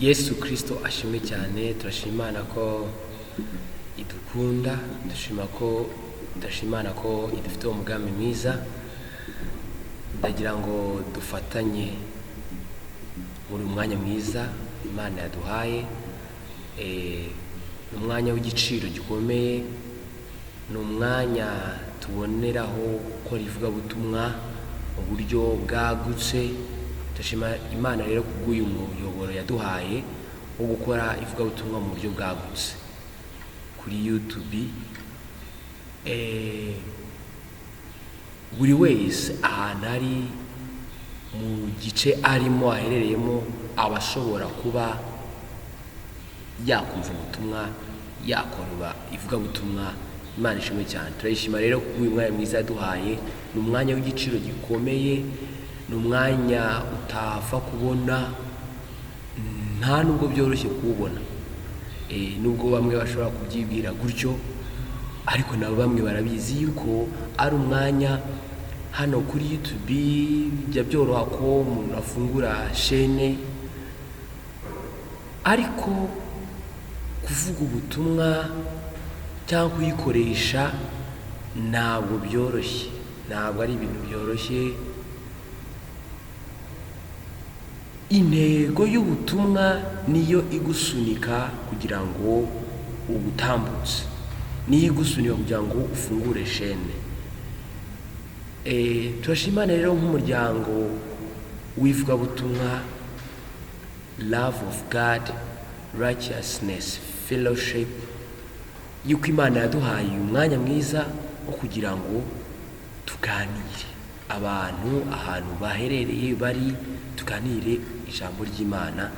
Yesu Kristo ashimwe cyane. Turashimana ko idukunda, turashimana ko idufite umugambi mwiza. Ndagira ngo dufatanye muri umwanya mwiza Imana yaduhaye, umwanya w'igiciro gikomeye, ni umwanya tuboneraho gukora ivugabutumwa mu buryo bwagutse. Turashima Imana rero kubw'uyu muyoboro yaduhaye wo gukora ivugabutumwa mu buryo bwagutse kuri YouTube. Buri wese ahantu ari mu gice arimo aherereyemo aba ashobora kuba yakumva ubutumwa, yakora ivugabutumwa. Imana ishimwe cyane. Turayishima rero kubw'uyu mwanya mwiza yaduhaye. Ni umwanya w'igiciro gikomeye, ni umwanya utapfa kubona, nta nubwo byoroshye kuwubona. Nubwo bamwe bashobora kubyibwira gutyo, ariko nabo bamwe barabizi yuko ari umwanya hano kuri YouTube bijya byoroha ko umuntu afungura chaîne, ariko kuvuga ubutumwa cyangwa kuyikoresha ntabwo byoroshye, ntabwo ari ibintu byoroshye. Intego y'ubutumwa niyo igusunika kugira ngo ubutambutse, niyo igusunika kugira ngo ufungure chaîne. Turashimana rero nk'umuryango w'ivugabutumwa Love of God Righteousness Fellowship, yuko Imana yaduhaye umwanya mwiza wo kugira ngo tuganire abantu ahantu baherereye bari, tuganire ijambo ry'Imana,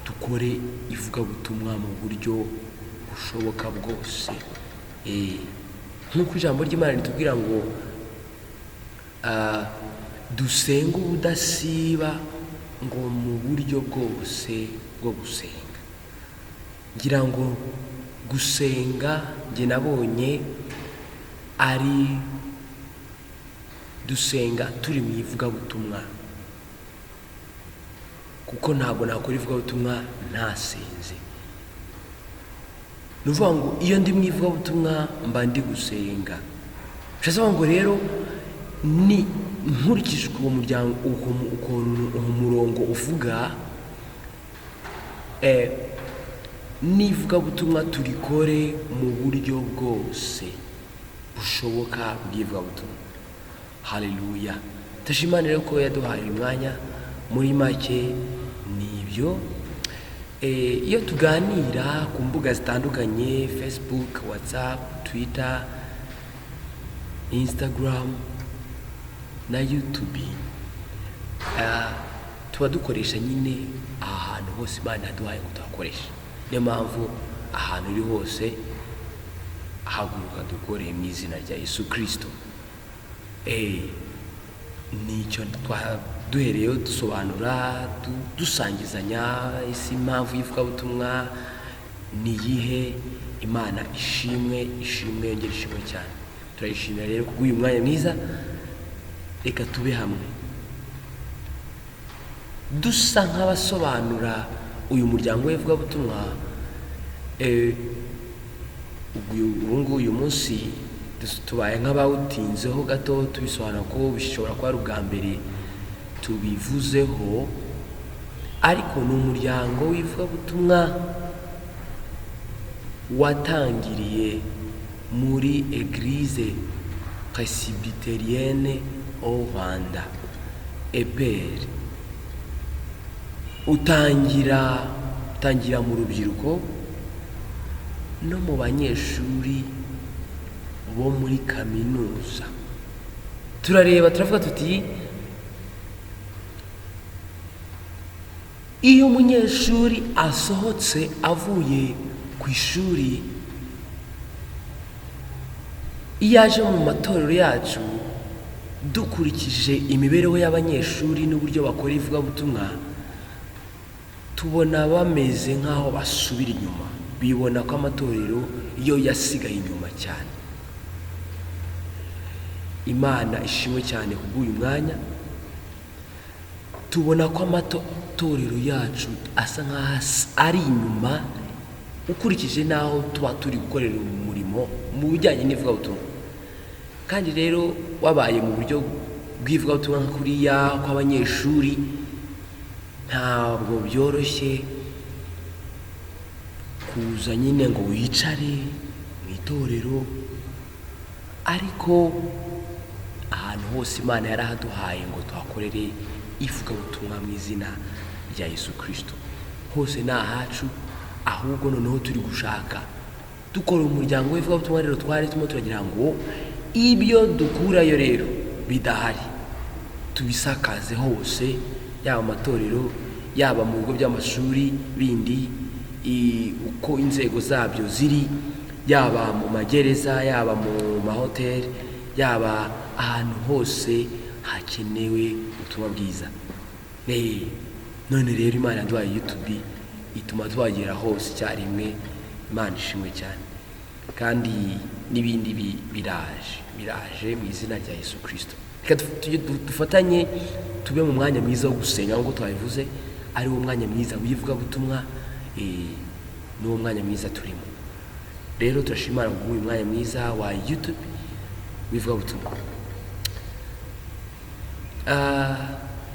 dukore ivugabutumwa mu buryo bushoboka bwose. Nk'uko ijambo ry'Imana ritubwira ngo dusenga ubudasiba, ngo mu buryo bwose bwo gusenga. Ngira ngo gusenga njye nabonye ari dusenga turi mu ivugabutumwa, kuko ntabwo nakora ivugabutumwa ntasenze. Ni ukuvuga ngo iyo ndi mu ivugabutumwa mba ndi gusenga. Bishatse ngo rero ni nkurikije uwo muryango ukuntu umurongo uvuga, n'ivugabutumwa turikore mu buryo bwose bushoboka bw'ivugabutumwa. Haleluya. Tashimana rero ko yaduhaye umwanya. Muri make ni ibyo. Iyo tuganira ku mbuga zitandukanye, Facebook, WhatsApp, Twitter, Instagram na YouTube, tuba dukoresha nyine ahantu hose Imana yaduhaye ngo tuhakoreshe. Niyo mpamvu ahantu uri hose haguruka dukore mu izina rya Yesu Kristo. Nicyo duhereyeho dusobanura, dusangizanya isi impamvu y'ivugabutumwa ni iyihe. Imana ishimwe, yongera ishimwe cyane. Turayishimira rero kubw'uyu mwanya mwiza. Reka tube hamwe dusa nk'abasobanura uyu muryango w'ivugabutumwa. Uyu munsi tubaye nk'abawutinzeho gato, tubisobanura ko bishobora kuba ari ubwa mbere tubivuzeho, ariko ni umuryango w'ivugabutumwa watangiriye muri Église Presbyterienne au Rwanda, EPR. Utangira mu rubyiruko no mu banyeshuri bo muri kaminuza. Turavuga tuti iyo umunyeshuri asohotse avuye ku ishuri, iyo aje mu matorero yacu, dukurikije imibereho y'abanyeshuri n'uburyo bakora ivugabutumwa, tubona bameze nk'aho basubira inyuma. Bibona ko amatorero yo yasigaye inyuma cyane. Imana ishimwe cyane kubw'uyu mwanya. Tubona ko amatorero yacu asa nk'aho ari inyuma ukurikije n'aho tuba turi gukorera umurimo mu bijyanye n'ivugabutumwa. Kandi rero wabaye mu buryo bw'ivugabutumwa nka kuriya kw'abanyeshuri, ntabwo byoroshye kuza nyine ngo wicare mu itorero, ariko ahantu hose Imana yarahaduhaye ngo tuhakorere ivugabutumwa mu izina rya Yesu Kristo. Hose ni ahacu, ahubwo noneho turi gushaka dukora umuryango w'ivugabutumwa. Rero twari turimo turagira ngo ibyo dukurayo rero bidahari tubisakaze hose, yaba amatorero, yaba mu bigo by'amashuri bindi uko inzego zabyo ziri, yaba mu magereza, yaba mu mahoteli, yaba ahantu hose hakenewe ubutumwa bwiza. None rero Imana yaduhaye YouTube ituma twagera hose icyarimwe. Imana ishimwe cyane. Kandi n'ibindi biraje mu izina rya Yesu Kristo. Reka dufatanye tube mu mwanya mwiza wo gusenga nk'uko twabivuze, ari wo mwanya mwiza w'ivugabutumwa, n'uwo mwanya mwiza turimo. Rero turashimira uyu mwanya mwiza wa YouTube w'ivugabutumwa.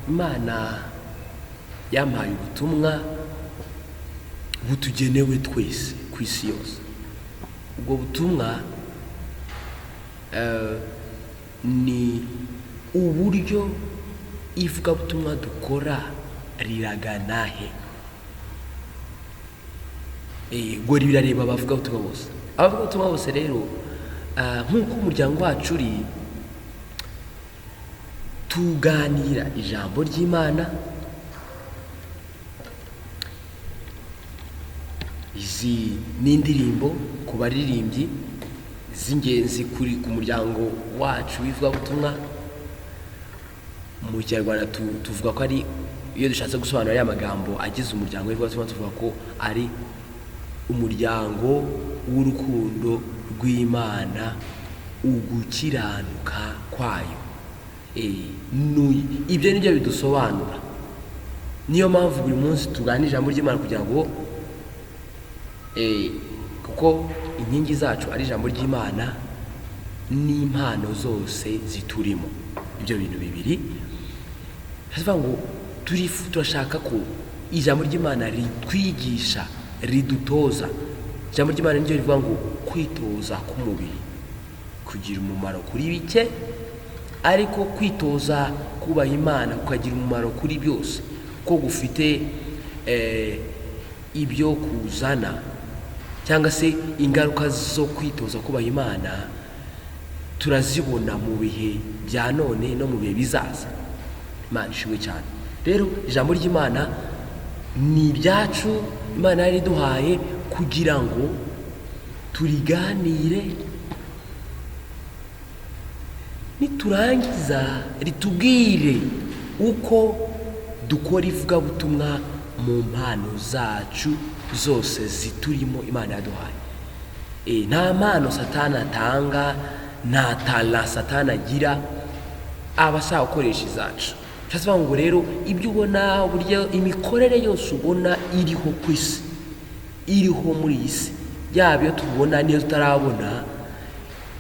Imana yampaye ubutumwa butugenewe twese ku isi yose. Ubwo butumwa ni uburyo ivugabutumwa dukora riragana he. Ubwo birareba abavugabutumwa bose. Abavugabutumwa bose rero nk'uko umuryango wacu uri, tuganira ijambo ry'Imana. Izi ni indirimbo ku baririmbyi z'ingenzi ku muryango wacu w'ivugabutumwa. Mu Kinyarwanda tuvuga ko ari, iyo dushatse gusobanura ya magambo agize umuryango w'ivugabutumwa, tuvuga ko ari umuryango w'urukundo rw'Imana, ugukiranuka kwayo. Ibyo nibyo bidusobanura. Niyo mpamvu buri munsi tuganira ijambo ry'Imana kugira ngo kuko inkingi zacu ari ijambo ry'Imana n'impano zose ziturimo. Ibyo bintu bibiri bivuga ngo turashaka ko ijambo ry'Imana ritwigisha, ridutoza. Ijambo ry'Imana niryo rivuga ngo kwitoza k'umubiri kugira umumaro kuri bike, ariko kwitoza kubaha Imana kukagira umumaro kuri byose, ko gufite ibyo kuzana cyangwa se ingaruka zo kwitoza kubaha Imana turazibona mu bihe bya none no mu bihe bizaza. Imana ishimwe cyane. Rero ijambo ry'Imana ni ibyacu, Imana yari iduhaye kugira ngo turiganire, niturangiza ritubwire uko dukora ivugabutumwa mu mpano zacu zose ziturimo Imana yaduhaye. Nta mpano Satani atanga, nta talent Satani agira, aba ashaka gukoresha izacu. Bivuga ngo rero ibyo ubona, uburyo imikorere yose ubona iriho ku isi, iriho muri iyi si, yaba iyo tubona n'iyo tutarabona,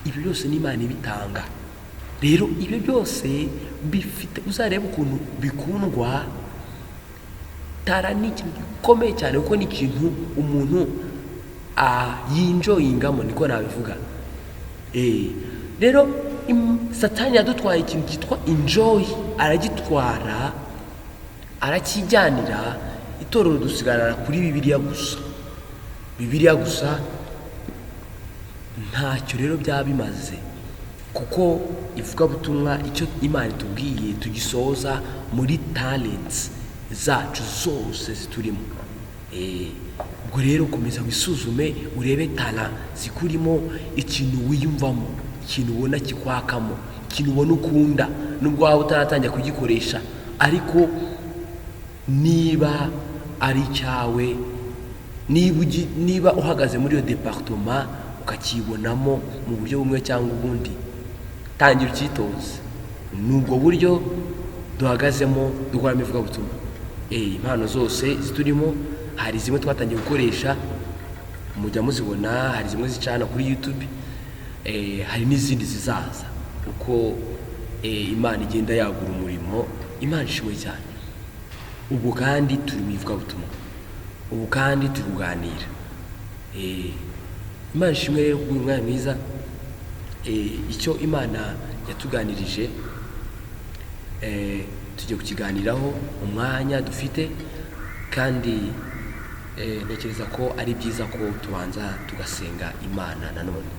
ibyo byose ni Imana ibitanga. Rero ibyo byose bifite, uzareba ukuntu bikundwa. Tara ni ikintu gikomeye cyane, kuko ni ikintu umuntu yinjoyingamo, niko nabivuga. Rero Satani yadutwaye ikintu cyitwa enjoy, aragitwara, arakijyanira. Itorero dusigarana kuri Bibiliya gusa. Ntacyo rero byaba bimaze, kuko ivugabutumwa icyo Imana itubwiye tugisoza muri talents zacu zose ziturimo. Ubwo rero komeza wisuzume, urebe talent zikurimo, ikintu wiyumvamo, ikintu ubona kikwakamo, ikintu ubona ukunda, nubwo waba utaratangira kugikoresha, ariko niba ari cyawe, niba uhagaze muri iyo departement ukakibonamo mu buryo bumwe cyangwa ubundi, tangira ukitoze. Nubwo buryo duhagazemo dukoramo ivugabutumwa. Impano zose ziturimo, hari zimwe twatangiye gukoresha mujya muzibona, hari zimwe zicana kuri YouTube, hari n'izindi zizaza uko Imana igenda yagura umurimo. Imana ishimwe cyane. Ubu kandi turi mu ivugabutumwa, ubu kandi turi kuganira. Imana ishimwe rero kubw'uyu mwanya mwiza. Icyo Imana yatuganirije tugiye kukiganiraho umwanya dufite, kandi ntekereza ko ari byiza ko tubanza tugasenga Imana nanone.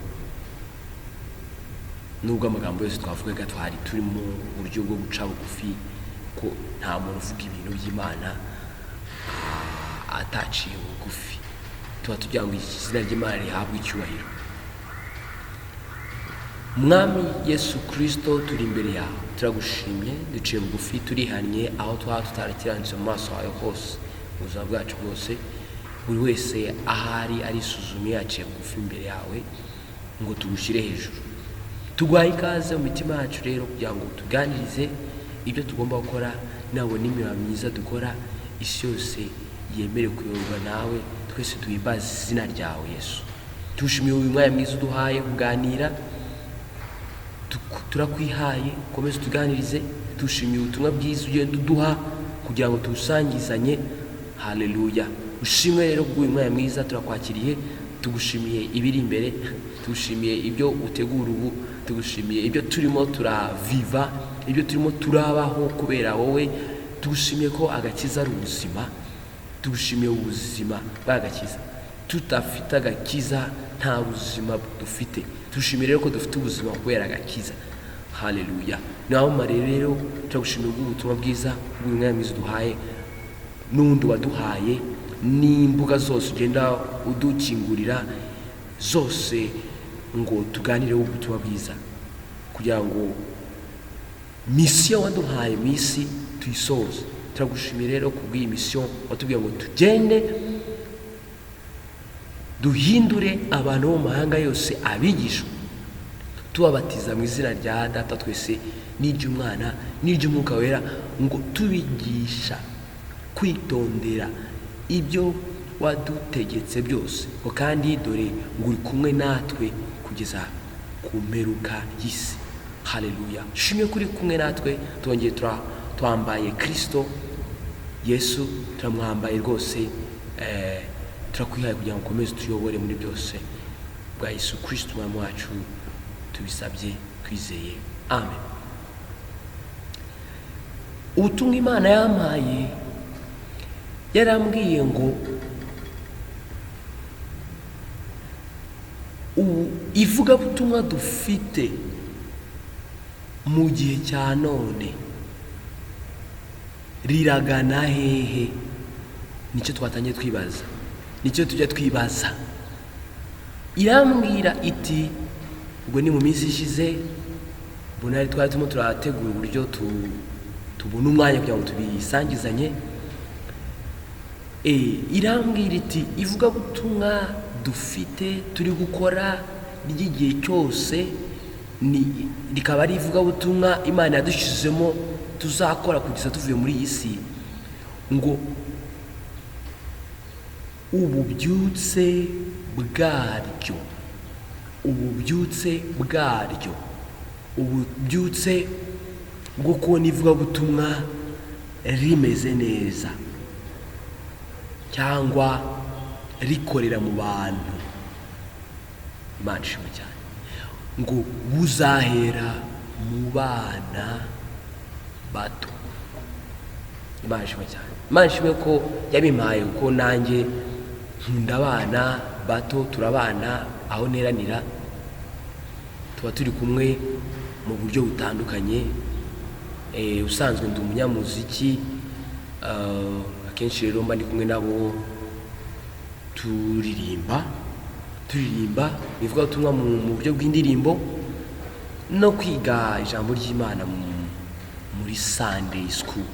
Nubwo amagambo yose twavugaga twari turi mu buryo bwo guca bugufi, ko nta muntu uvuga ibintu by'Imana ataciye bugufi. Tuba tugira ngo izina ry'Imana rihabwe icyubahiro. Mwami Yesu Kristo, turi imbere yawe, turagushimye, duciye bugufi, turihannye aho twaba tutarakiranutse mu maso hawe hose, mu buzima bwacu bwose. Buri wese ahari arisuzume, yaciye bugufi imbere yawe ngo tugushyire hejuru. Tuguhaye ikaze mu mitima yacu rero kugira ngo tuganirize ibyo tugomba gukora, nabona imirimo myiza dukora, isi yose yemere kuyoborwa nawe. Twese duhimbaze izina ryawe Yesu. Tugushimiye uyu mwanya mwiza uduhaye kuganira, turakwihaye, komeza tuganirize. Tugushimiye ubutumwa bwiza ugenda uduha kugira ngo tubusangizanye. Haleluya. Ushimwe rero kubw'uyu mwanya mwiza, turakwakiriye. Tugushimiye ibiri imbere, tugushimiye ibyo utegura ubu, tugushimiye ibyo turimo turaviva, ibyo turimo turabaho kubera wowe. Tugushimiye ko agakiza ari ubuzima, tugushimiye ubuzima bw'agakiza. Tutafite agakiza nta buzima dufite. Tugushimiye rero ko dufite ubuzima kubera agakiza. Haleluya. Nawe mare rero turagushimiye ubw'ubutumwa bwiza bw'uyu mwanya mwiza uduhaye, n'undi waduhaye, n'imbuga zose ugenda udukingurira zose ngo tuganireho ubutumwa bwiza, kugira ngo misiyo waduhaye mu isi tuyisohoze. Turagushimiye rero kubw'iyi misiyo watubwiye ngo tugende duhindure abantu bo mu mahanga yose abigishwa, tubabatiza mu izina rya Data twese n'iry'Umwana n'iry'Umwuka wera, ngo tubigisha kwitondera ibyo wadutegetse byose, ngo kandi dore ngo uri kumwe natwe kugeza ku mperuka y'isi. Haleluya. Shimye kuri kumwe natwe, twongeye twambaye Kristo Yesu, turamwambaye rwose. Turakwihaye kugira ngo ukomeze tuyobore muri byose, bwa Yesu Kristo umwami wacu tubisabye twizeye, amen. Ubutumwa Imana yampaye, yarambwiye ngo ivugabutumwa dufite mu gihe cya none riragana hehe? Nicyo twatangiye twibaza, nicyo tujya twibaza. Irambwira iti, ubwo ni mu minsi ishize, mbona twari turimo turategura uburyo tubona umwanya kugira ngo tubisangizanye. Irambwira iti, ivugabutumwa dufite turi gukora ry'igihe cyose rikaba ari ivugabutumwa Imana yadushyizemo tuzakora kugeza tuvuye muri iyi si, ngo ububyutse bwaryo, ububyutse bwaryo, ububyutse bwo kubona ivugabutumwa rimeze neza cyangwa rikorera mu bantu. Imana ishimwe cyane. Ngo buzahera mu bana bato. Imana ishimwe cyane. Imana ishimwe ko yabimpaye, kuko nanjye nkunda abana bato. Turabana aho neranira, tuba turi kumwe mu buryo butandukanye. Usanzwe ndi umunyamuziki, akenshi rero mba ndi kumwe nabo turirimba ivugabutumwa mu buryo bw'indirimbo no kwiga ijambo ry'Imana muri Sunday school.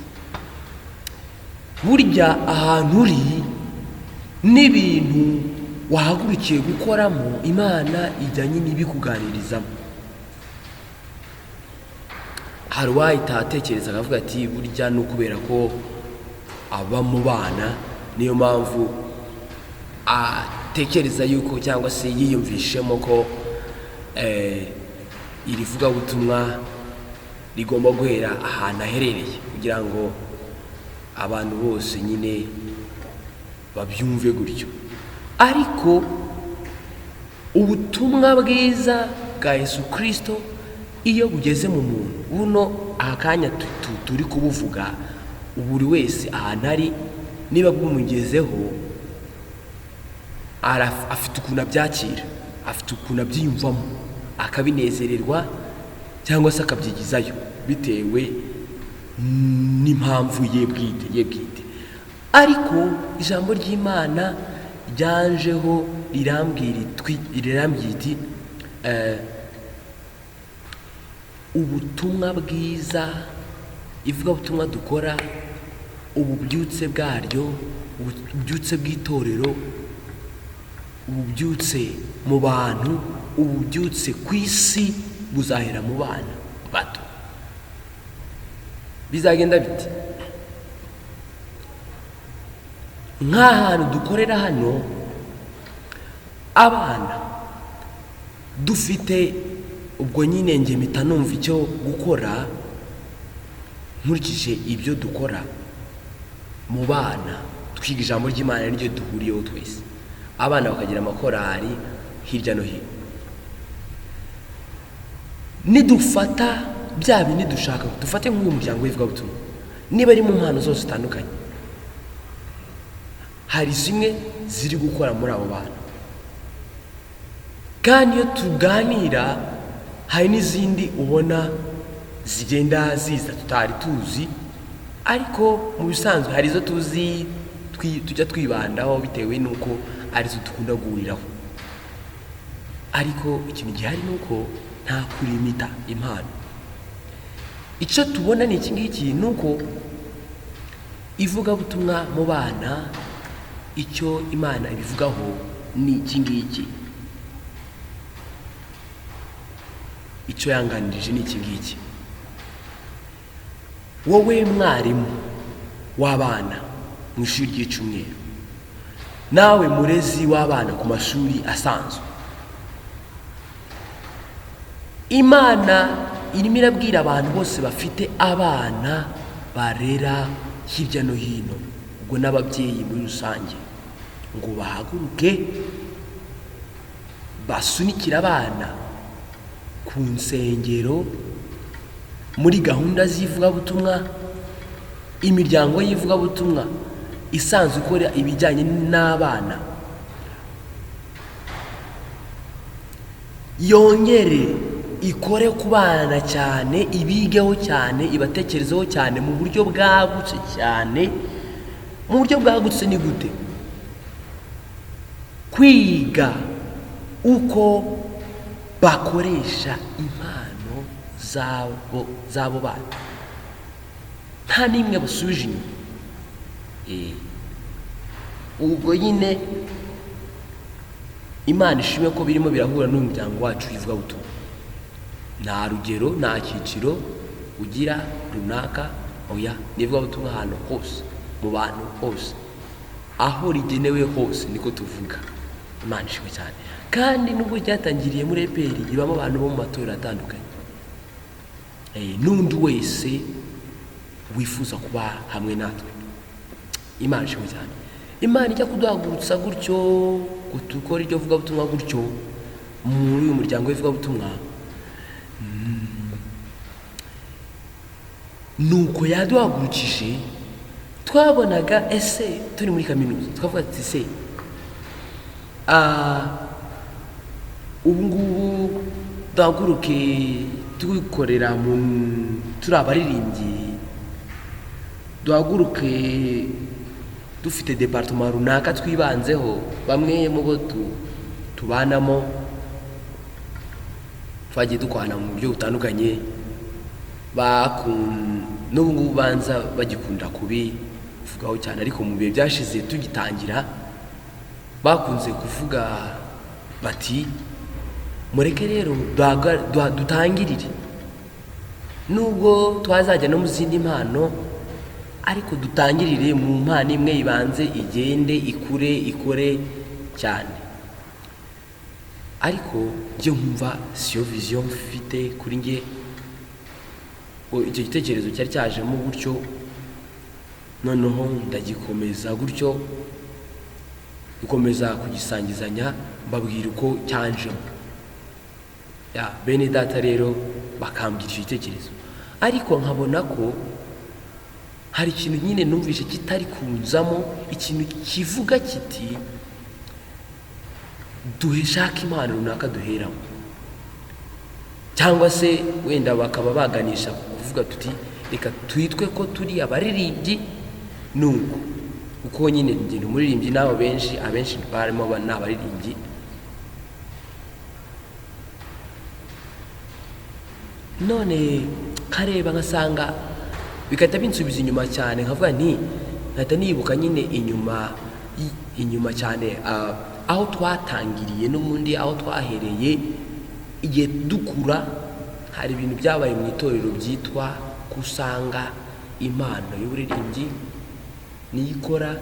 Burya ahantu uri n'ibintu wahagurukiye gukoramo, Imana ijyanye n'ibikuganirizamo. hari uwahita atekereza akavuga ati burya ni ukubera ko aba mu bana niyo mpamvu atekereza yuko cyangwa se yiyumvishemo ko iri vugabutumwa rigomba guhera ahantu aherereye kugira ngo abantu bose nyine babyumve gutyo. Ariko ubutumwa bwiza bwa Yesu Kristo iyo bugeze mu muntu, buno akanya turi kubuvuga, buri wese ahantu ari niba bumugezeho afite ukuntu abyakira, afite ukuntu abyiyumvamo, akabinezererwa cyangwa se akabyigizayo bitewe n'impamvu ye bwite. Ariko ijambo ry'Imana ryanjeho rirambwira iti ubutumwa bwiza, ivugabutumwa dukora, ububyutse bwaryo, ububyutse bw'itorero, ububyutse mu bantu, ububyutse ku isi buzahera mu bana bato. Bizagenda biti nk'ahantu dukorera hano, abana dufite ubwo nyine njye mpita numva icyo gukora nkurikije ibyo dukora mu bana. Twiga ijambo ry'Imana niryo duhuriyeho twese, abana bakagira amakorari hirya no hino. Nidufata bya bindi dushaka, dufate nk'uyu muryango w'ivugabutumwa, niba ari mu mpano zose zitandukanye, hari zimwe ziri gukora muri abo bana, kandi iyo tuganira hari n'izindi ubona zigenda ziza tutari tuzi, ariko mu bisanzwe hari izo tuzi tujya twibandaho bitewe n'uko arizo dukunda guhuriraho. Ariko ikintu gihari ni uko nta kurimita impano. Icyo tubona ni iki ngiki, ni uko ivugabutumwa mu bana, icyo Imana ibivugaho ni iki ngiki, icyo yanganirije ni iki ngiki. Wowe mwarimu w'abana mu ishuri ry'icyumweru, nawe murezi w'abana ku mashuri asanzwe, Imana irimo irabwira abantu bose bafite abana barera hirya no hino, ubwo n'ababyeyi muri rusange, ngo bahaguruke basunikire abana ku nsengero, muri gahunda z'ivugabutumwa, imiryango y'ivugabutumwa isanzwe ikora ibijyanye n'abana, yongere ikore ku bana cyane, ibigeho cyane, ibatekerezeho cyane mu buryo bwagutse cyane. Mu buryo bwagutse ni gute? Kwiga uko bakoresha impano zabo bana, nta n'imwe basubije inyuma. Ubwo nyine Imana ishimwe ko birimo birahura n'umuryango wacu w'ivugabutumwa. Nta rugero, nta cyiciro ugira runaka, oya, n'ivugabutumwa ahantu hose, mu bantu hose, aho rigenewe hose niko tuvuga. Imana ishimwe cyane. Kandi nubwo ryatangiriye muri EPR, ribamo abantu bo mu matorero atandukanye, n'undi wese wifuza kuba hamwe natwe. Imana ishimwe cyane. Imana ijya kuduhagurutsa gutyo ngo dukore iryo vugabutumwa gutyo muri uyu muryango w'ivugabutumwa, nuko yaduhagurukije. Twabonaga ese turi muri kaminuza, twavuga ati se ubu ngubu duhaguruke tukorera turi abaririmbyi, duhaguruke dufite departement runaka twibanzeho, bamwe mu bo tubanamo twagiye dukwana mu buryo butandukanye, n'ubu ngubu banza bagikunda kubivugaho cyane, ariko mu bihe byashize tugitangira bakunze kuvuga bati mureke rero dutangirire nubwo twazajya no mu zindi mpano, ariko dutangirire mu mpano imwe ibanze igende ikure cyane. Ariko njye nkumva siyo vision mfite kuri njye. Icyo gitekerezo cyari cyajemo gutyo, noneho ndagikomeza gutyo, gukomeza kugisangizanya, mbabwira uko cyanjemo. Bene data rero bakambwira icyo gitekerezo, ariko nkabona ko hari ikintu nyine numvise kitari kunzamo, ikintu kivuga kiti duheshaka impano runaka duheramo, cyangwa se wenda bakaba baganisha kuvuga tuti reka twitwe ko turi abaririmbyi. Nuko uko nyine ngenda umuririmbyi, n'abo abenshi barimo n'abaririmbyi. None kareba nkasanga bigahita binsubiza inyuma cyane, nkavuga nti nkahita nibuka nyine inyuma cyane, aho twatangiriye n'ubundi aho twahereye igihe dukura. Hari ibintu byabaye mu itorero byitwa kusanga impano y'uburirimbyi niyo ikora,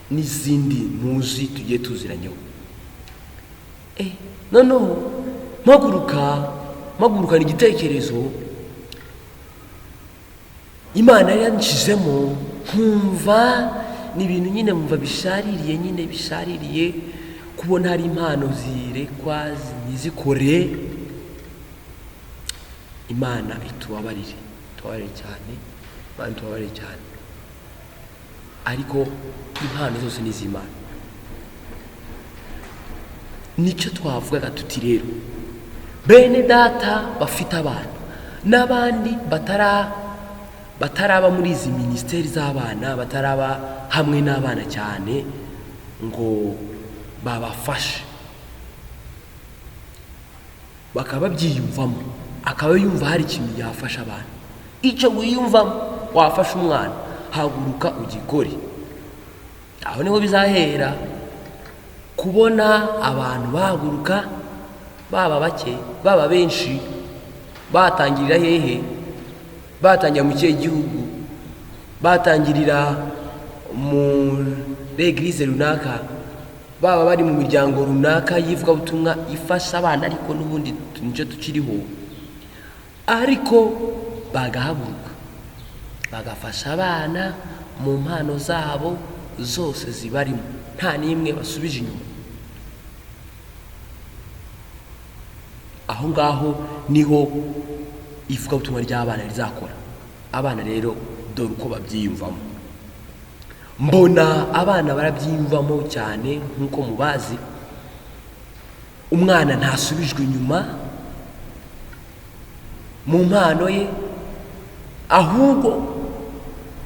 n'izindi muzi tugiye tuziranyeho. Noneho mpagurukana igitekerezo Imana yari yanshizemo, nkumva ni ibintu nyine mumva bishaririye kubona hari impano zirekwa ntizikore. Imana itubabarire cyane, Imana itubabarire cyane. Ariko impano zose ni iz'Imana. Nicyo twavugaga tuti rero, bene data bafite abana n'abandi bataraba muri izi minisiteri z'abana, bataraba hamwe n'abana cyane ngo babafashe, bakaba babyiyumvamo, akaba yumva hari ikintu yafasha abana. Icyo wiyumvamo wafasha umwana, haguruka ugikore. Aho niho bizahera, kubona abantu bahaguruka, baba bake baba benshi. Batangirira hehe? Batangira mu kihe gihugu? Batangirira muri eglise runaka, baba bari mu miryango runaka y'ivugabutumwa ifasha abana, ariko n'ubundi nicyo tukiriho. Ariko bagahaguruka bagafasha abana mu mpano zabo zose zibarimo, nta n'imwe basubije inyuma. Aho ngaho niho ivugabutumwa ry'abana rizakora. Abana rero dore uko babyiyumvamo. Mbona abana barabyiyumvamo cyane nk'uko mubazi. Umwana ntasubijwe inyuma mu mpano ye, ahubwo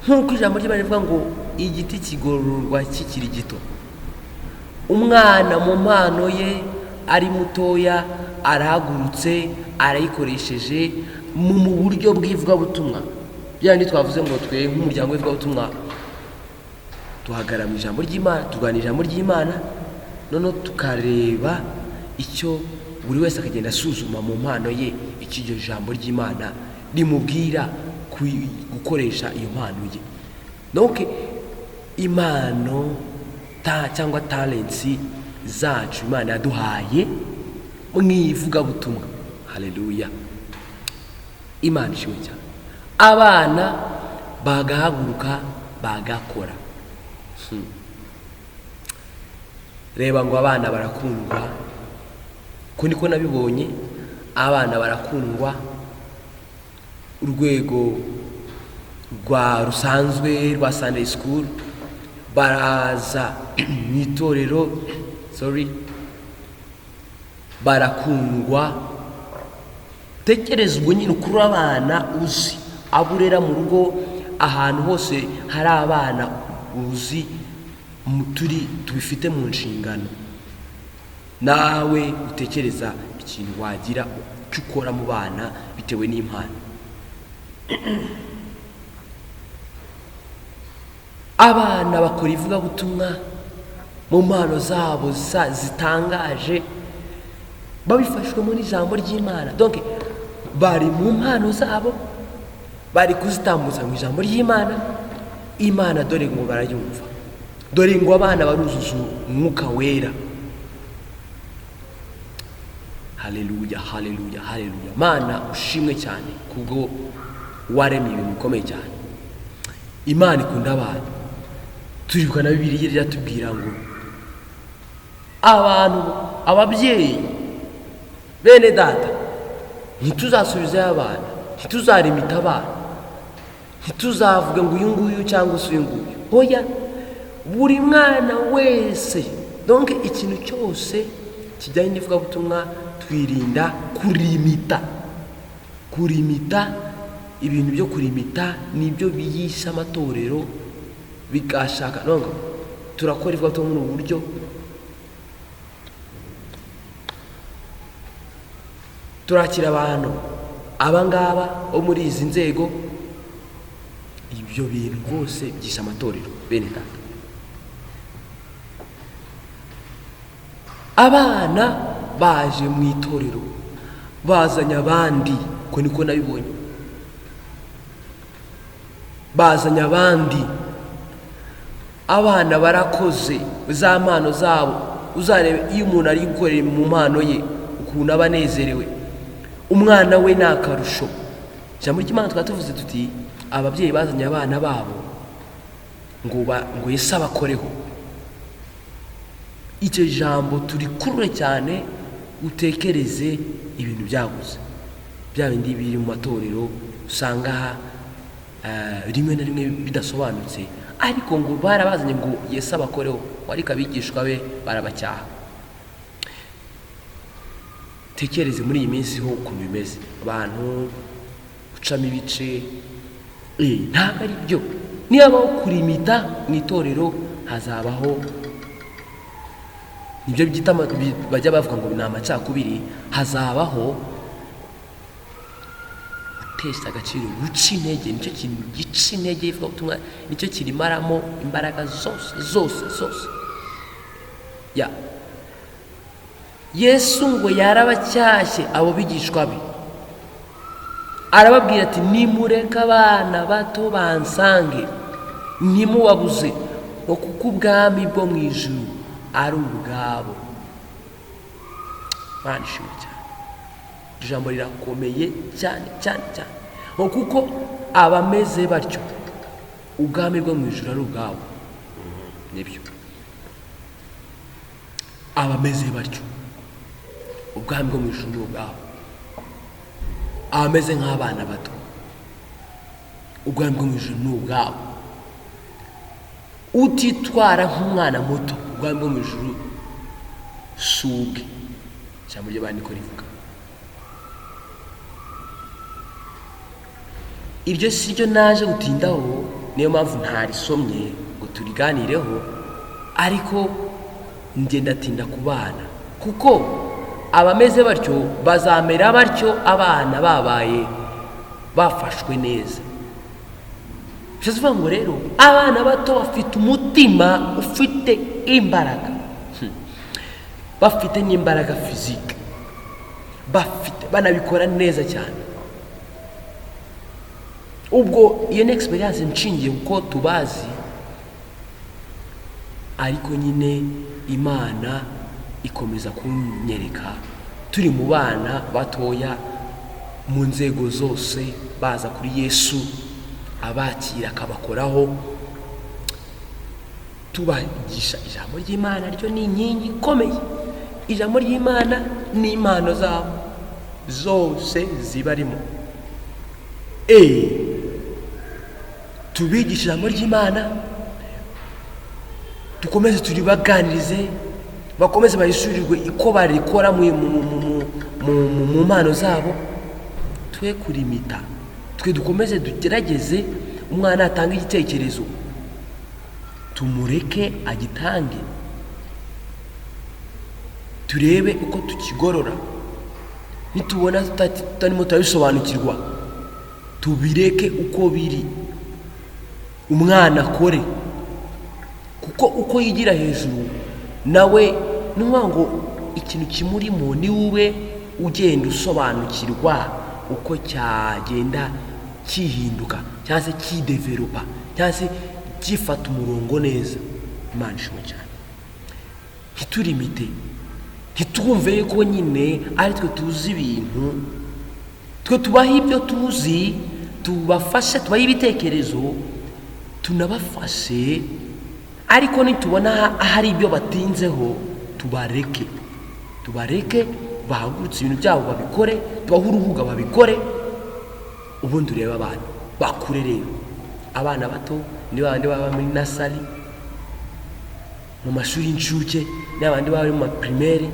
nk'uko ijambo ry'Imana rivuga ngo igiti kigororwa kikiri gito. Umwana mu mpano ye ari mutoya arahagurutse, arayikoresheje mu buryo bw'ivugabutumwa. Byandi twavuze ngo twe nk'umuryango w'ivugabutumwa duhagarara mu ijambo ry'Imana, tuganira ijambo ry'Imana, noneho tukareba icyo buri wese akagenda asuzuma mu mpano ye, icyo iryo jambo ry'Imana rimubwira gukoresha iyo mpano ye. Donc impano cyangwa talents zacu Imana yaduhaye mu ivugabutumwa. Haleluya, Imana ishimwe cyane. Abana bagahaguruka bagakora. Reba ngo abana barakundwa, ko niko nabibonye. Abana barakundwa, urwego rwa rusanzwe rwa Sunday school baraza mu itorero, barakundwa. Tekereza ubwo nyine ukuri abana uzi, aburera mu rugo, ahantu hose hari abana uzi, tubifite mu nshingano. Nawe utekereza ikintu wagira cyo ukora mu bana bitewe n'impano. Abana bakora ivugabutumwa mu mpano zabo zitangaje, babifashwe muri ijambo ry'Imana. Donc bari mu mpano zabo, bari kuzitambutsa mu ijambo ry'Imana. Imana dore ngo barayumva, dore ngo abana baruzuza umwuka wera. Haleluya, haleluya, haleluya. Mana ushimwe cyane kubwo waremye ibintu bikomeye cyane. Imana ikunda abantu. Turibuka na Bibiliya iratubwira ngo abantu, ababyeyi, bene data, ntituzasubizayo abana, ntituzarimita abana, ntituzavuga ngo uyu nguyu cyangwa se uyu nguyu. Oya, buri mwana wese, donc ikintu cyose kijyanye n'ivugabutumwa twirinda kurimita. Ibintu byo kurimita nibyo biyisha amatorero bigashaka nongo turakora ivugabutumwa mu buryo turakira abantu abangaba bo muri izi nzego. Ibyo bintu rwose byisha amatorero, bene data. Abana baje mu itorero bazanye abandi, ko niko nabibonye, bazanye abandi. Abana barakoze za mpano zabo. Uzarebe iyo umuntu ari gukorera mu mpano ye ukuntu abanezerewe. Umwana we ni akarusho. Ijambo ry'Imana twatuvuze tuti ababyeyi bazanye abana babo ngo Yesu abakoreho. Icyo jambo turikurure cyane, utekereze ibintu byaguze, bya bindi biri mu matorero usanga rimwe na rimwe bidasobanutse, ariko ngo barabazanye ngo Yesu abakoreho, ariko abigishwa be barabacyaha. Tekereze muri iyi minsi ho ukuntu bimeze, abantu gucamo ibice, ntabwo ari byo. Nihabaho kurimita mu itorero hazabaho nibyo bajya bavuga ngo ni amacakubiri. Hazabaho gutesha agaciro, guca intege. Nicyo kintu gica intege ivugabutumwa, nicyo kirimaramo imbaraga zose. Yesu ngo yarabacyashye abo bigishwa be, arababwira ati nimureka abana bato bansange, ntimubabuze, ngo kuko ubwami bwo mu ijuru ari ubwabo. Mana ishimwe cyane, ijambo rirakomeye cyane. Ngo kuko abameze batyo ubwami bwo mu ijuru ari ubwabo. Nibyo, abameze batyo ubwami bwo mu ijuru ni ubwabo. Abameze nk'abana bato ubwami bwo mu ijuru ni ubwabo. Utitwara nk'umwana muto ubwami bwo mu ijuru si ubwe. Ijambo ry'Imana niko rivuga. Iryo si ryo naje gutindaho, niyo mpamvu ntarisomye ngo turiganireho, ariko ngenda tinda ku bana, kuko abameze batyo bazamera batyo abana babaye bafashwe neza. Bivuze ngo rero abana bato bafite umutima ufite imbaraga, bafite n'imbaraga fizike, banabikora neza cyane. Ubwo iyo ni experience nshingiye kuko tubazi, ariko nyine Imana ikomeza kunyereka turi mu bana batoya mu nzego zose, baza kuri Yesu abakira akabakoraho, tubagisha ijambo ry'Imana. Ryo ni inkingi ikomeye. Ijambo ry'Imana n'impano zabo zose zibarimo. Tubigisha ijambo ry'Imana, dukomeze turibaganirize, bakomeze bayisurirwe iko barikora mu mpano zabo. Twe kurimita, twe dukomeze dugerageze. Umwana atanga igitekerezo, tumureke agitange, turebe uko tukigorora. Nitubona tutarimo turabisobanukirwa, tubireke uko biri, umwana akore, kuko uko yigira hejuru nawe ngo ikintu kimurimo ni ube ugenda usobanukirwa, uko cyagenda kihinduka cyangwa se kidevelopa cyangwa se gifata umurongo neza. Imana ishimwe cyane. Ntiturimite, ntitwumve ko nyine ari twe tuzi ibintu, twe tubaha ibyo tuzi, tubafashe, tubaha ibitekerezo, tunabafashe, ariko nitubona ahari ibyo batinzeho tubareke bahagurutse ibintu byabo babikore, tubahe urubuga babikore, ubundi ureba abana bakure. Rero abana bato ni babandi baba muri nasari, mu mashuri y'incuke, n'abandi baba mu primaire.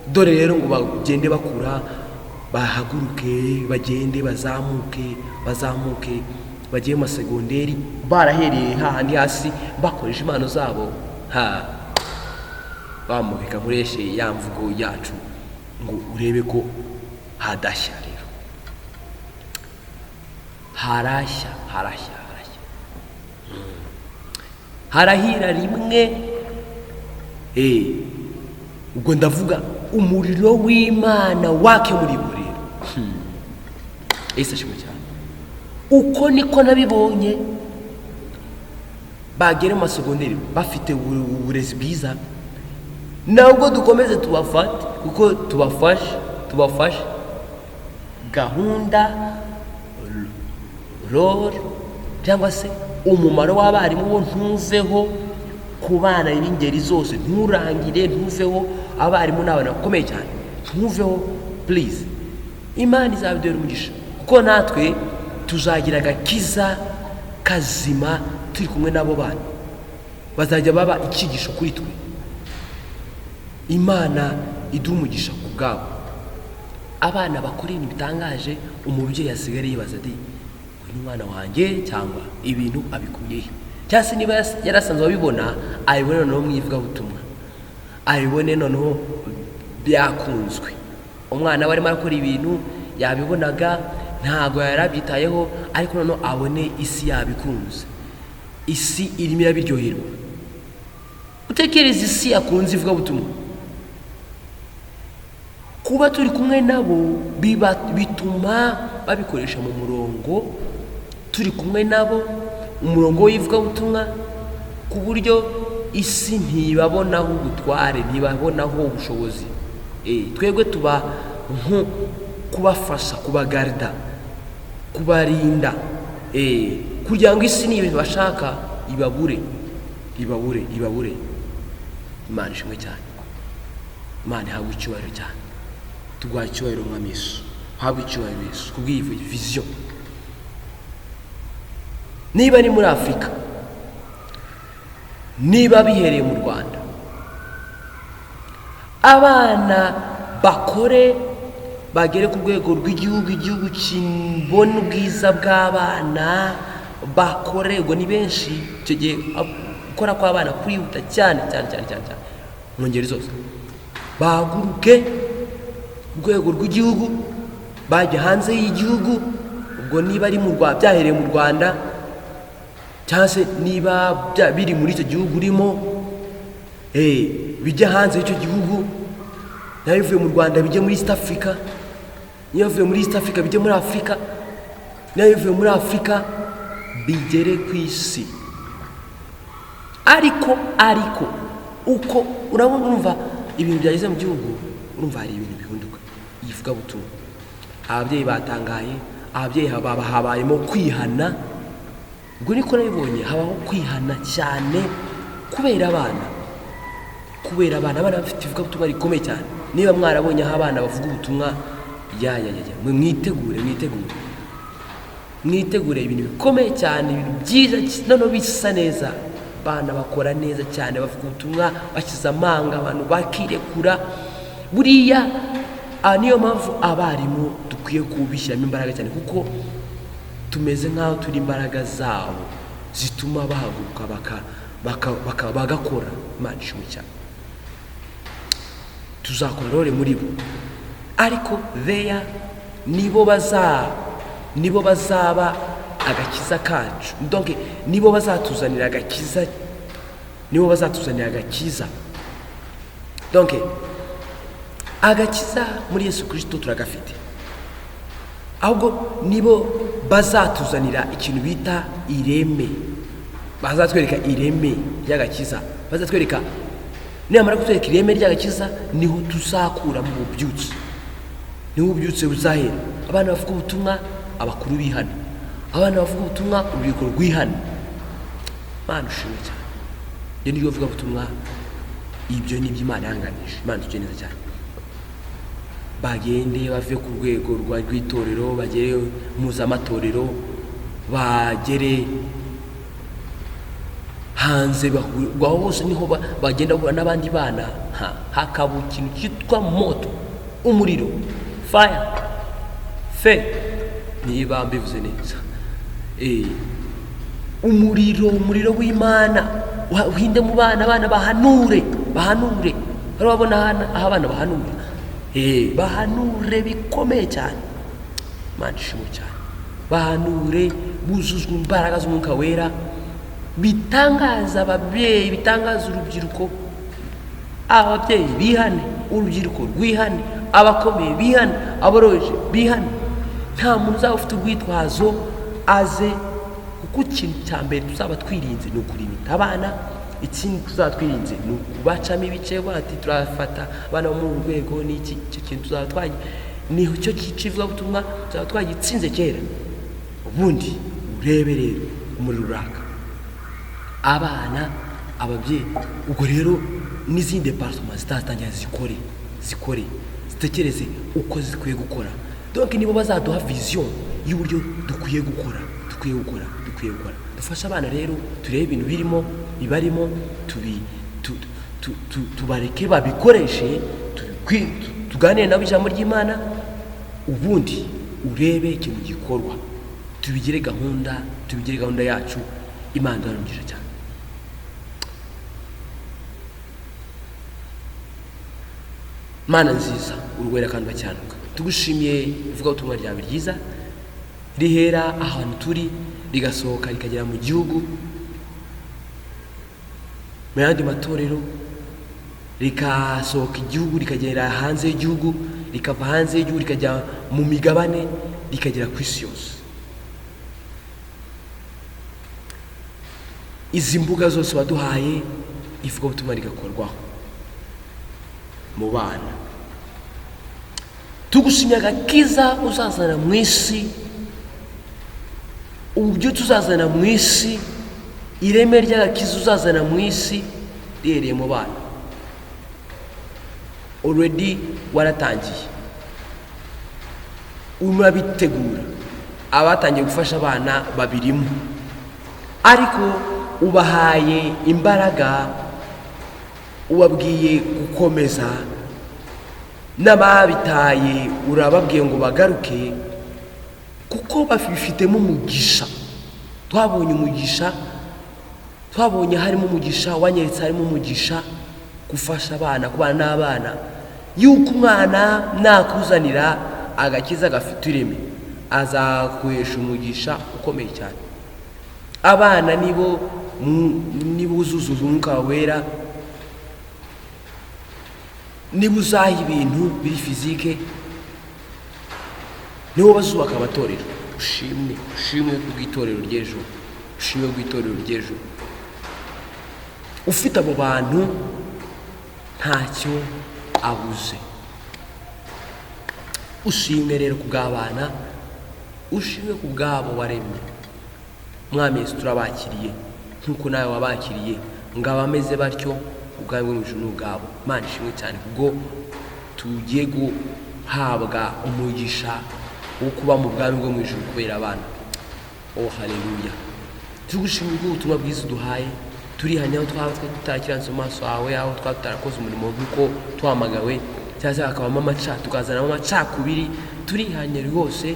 Dore rero ngo bagende bakura, bahaguruke, bagende bazamuke, bagiye mu segonderi barahereye hahandi hasi, bakoresha impano zabo. Bamubika nkureshe ya mvugo yacu ngo urebe ko hadashya. Rero harashya harahira rimwe. Ubwo ndavuga umuriro w'Imana wake muri bo. Rero ashimwe cyane. Uko niko nabibonye, bagere mu masegonderi bafite uburezi bwiza, nabwo dukomeze tubafate, kuko tubafashe gahunda role cyangwa se umumaro w'abarimu wo ntuveho ku bana b'ingeri zose, nturangire, ntuveho. Abarimu ni abantu bakomeye cyane, ntuveho please. Imana izabidera umugisha, kuko natwe tuzagira agakiza kazima turi kumwe n'abo bana, bazajya baba icyigisho kuri twe. Imana iduha umugisha ku bwabo. Abana bakora ibintu bitangaje, umubyeyi asigara yibaza ati uyu mwana wanjye cyangwa ibintu abikuye he? Cyangwa se niba yarasanzwe abibona, abibone noneho mu ivugabutumwa, abibone noneho byakunzwe. Umwana barimo arakora ibintu yabibonaga ntago yarabyitayeho, ariko noneho abone isi yabikunze, isi irimo irabiryoherwa. Utekereza isi yakunze ivugabutumwa, kuba turi kumwe nabo bituma babikoresha mu murongo, turi kumwe nabo umurongo w'ivugabutumwa, ku buryo isi ntibabonaho ubutware, ntibabonaho ubushobozi. Twebwe tuba nko kubafasha, kubagarda, kubarinda, kugira ngo isi n'ibintu bashaka ibabure. Imana ishimwe cyane. Imana ihabwe icyubahiro cyane. Tugwaye icyubahiro Mwami Yesu, habwe icyubahiro Yesu kubw'iyi vision. Niba ni muri Afurika, niba bihereye mu Rwanda, abana bakore, bagere ku rwego rw'igihugu, igihugu kibona ubwiza bw'abana, bakorerwa ni benshi. Icyo gihe gukora kw'abana kwihuta cyane mu ngeri zose. Bahaguruke urwego rw'igihugu, bajya hanze y'igihugu. Ubwo niba ari mu Rwanda, byahereye mu Rwanda, cyangwa se niba biri muri icyo gihugu urimo, bijya hanze y'icyo gihugu. Niba bivuye mu Rwanda bijye muri East Africa, niba bivuye muri East Africa bijye muri Afurika, niba bivuye muri Afurika bigere ku isi. Ariko uko urumva ibintu byageze mu gihugu, urumva hari ibintu bihinduka. Yivuga butumwa, ababyeyi batangaye, ababyeyi habayemo kwihana. Ubwo niko nabibonye, habaho kwihana cyane kubera abana bafite ivugabutumwa rikomeye cyane. Niba mwarabonye aho abana bavuga ubutumwa, mwitegure ibintu bikomeye cyane, ibintu byiza noneho bisa neza. Abana bakora neza cyane, bavuga ubutumwa bakiza amanga, abantu bakirekura. Buriya niyo mpamvu abarimu dukwiye kubishyiramo imbaraga cyane, kuko tumeze nk'aho turi imbaraga zabo zituma bahaguruka bagakora. Imana ishimwe cyane. Tuzakora role muri bo, ariko nibo bazaba agakiza kacu. Donc nibo bazatuzanira agakiza. Donc agakiza muri Yesu Kristo turagafite. ahubwo nibo bazatuzanira ikintu bita ireme, bazatwereka ireme ry'agakiza, bazatwereka nimara kutwereka ireme ry'agakiza niho tuzakura mu bubyutse, niho ububyutse buzahera. Abana bavuga ubutumwa, abakuru bihana, abana bavuga ubutumwa, urubyiruko rwihana. Mana ushimwe cyane, iyo niyo bavuga ubutumwa, ibyo ni iby'Imana yanganije. Imana tujye neza cyane, bagende bave ku rwego rw'itorero bagere mpuzamatorero, bagere hanze, bahurwa hose, niho bagenda bahura n'abandi bana, hakaba ikintu cyitwa moto, umuriro, fire, niba mbivuze neza, umuriro w'Imana uhinde mu bana, abana bahanure, urabona aho abana bahanura, bahanure bikomeye cyane. Imana ishimwe cyane, bahanure buzuzwa imbaraga z'Umwuka Wera, bitangaza ababyeyi, bitangaza urubyiruko, ababyeyi bihane, urubyiruko rwihane, abakomeye bihane, aboroheje bihane. Nta muntu uzaba ufite urwitwazo aze, kuko ikintu cya mbere tuzaba twirinze ni ukurimita abana, ikindi tuzaba twirinze ni ukubacamo ibice, bati turafata abana bo mu rwego n'iki. Icyo kintu tuzaba twagiye, niho cyo cy'ivugabutumwa tuzaba twagitsinze kera. Ubundi urebe rero umuriro uraka, abana, ababyeyi, ubwo rero n'izindi departement zitatangira zikore, zitekereze uko zikwiye gukora. Donc nibo bazaduha vision y'uburyo dukwiye gukora. Dufasha abana rero, turebe ibintu bibarimo, tubareke babikoreshe, tuganire nabo ijambo ry'Imana, ubundi urebe ikintu gikorwa, tubigire gahunda yacu. Imana irangira cyane. Mana nziza, urwera kandi bacyanuka, tugushimiye ivuga ubutumwa ryawe ryiza, rihera ahantu turi rigasohoka rikagera mu gihugu, mu yandi matorero, rikasohoka igihugu rikagera hanze y'igihugu, rikava hanze y'igihugu rikajya mu migabane, rikagera ku isi yose. Izi mbuga zose waduhaye, ivuga ubutumwa rigakorwaho mu bana. Tugushimye agakiza uzazana mu isi, uburyo tuzazana mu isi, ireme ry'agakiza uzazana mu isi rihereye mu bana. Already waratangiye, urabitegura, abatangiye gufasha abana babirimo, ariko ubahaye imbaraga, ubabwiye gukomeza, n'ababitaye urababwiye ngo bagaruke, kuko bafifitemo umugisha. Twabonye umugisha, twabonye harimo umugisha, wanyeretse harimo umugisha gufasha abana, kubana n'abana, yuko umwana nakuzanira agakiza gafite ireme azakuhesha umugisha ukomeye cyane. Abana nibo uzuzuza Umwuka Wera, niba uzaha ibintu biri fizike, nibo bazubaka amatorero. Ushimwe bw'itorero ry'ejo, ufite abo bantu ntacyo abuze. Ushimwe rero ku bw'abana, ushimwe ku bw'abo waremye. Mwami Yesu, turabakiriye nk'uko nawe wabakiriye, ngo abameze batyo ubwawe bwo mu ijuru n'ubwabo. Imana ishimwe cyane kubwo tugiye guhabwa umugisha wo kuba mu bwami bwo mu ijuru kubera abana. Haleluya. Tugushimira ubutumwa bwiza uduhaye, turihanya aho twaba tutakiranze mu maso hawe, aho twaba tutarakoze umurimo nk'uko twamagawe, cyangwa se hakabamo tukazanamo amacakubiri. Turihanya rwose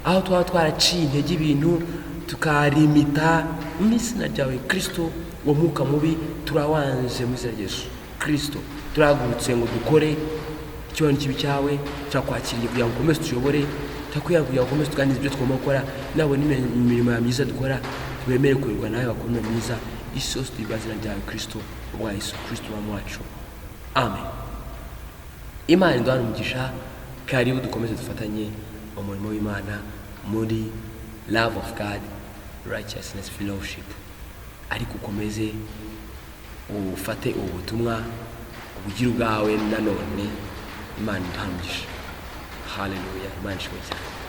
aho twaba twaraciye intege ibintu, tukarimita mu izina ryawe Kristo. Uwo mwuka mubi turawanze mu izina rya Yesu Kristo. Turagurutse ngo dukore icyubahiro kibi cyawe, turakwakiriye kugira ngo ukomeze tuyobore, turakwiyanga kugira ngo ukomeze tuganirize ibyo tugomba gukora, nawe n'imirimo ya myiza dukora twemere kuyoborwa nawe, bakunda myiza. Isi yose tuyibaza izina ryawe Kristo, ubwa Yesu Kristo umwami wacu, amen. Imana iduhane umugisha, karibu dukomeze dufatanye umurimo w'Imana muri love of God, righteousness, fellowship, ariko ukomeze ufate ubutumwa ubugira ubwawe nanone. Imana iduhe umugisha. Haleluya. Imana ishimwe cyane.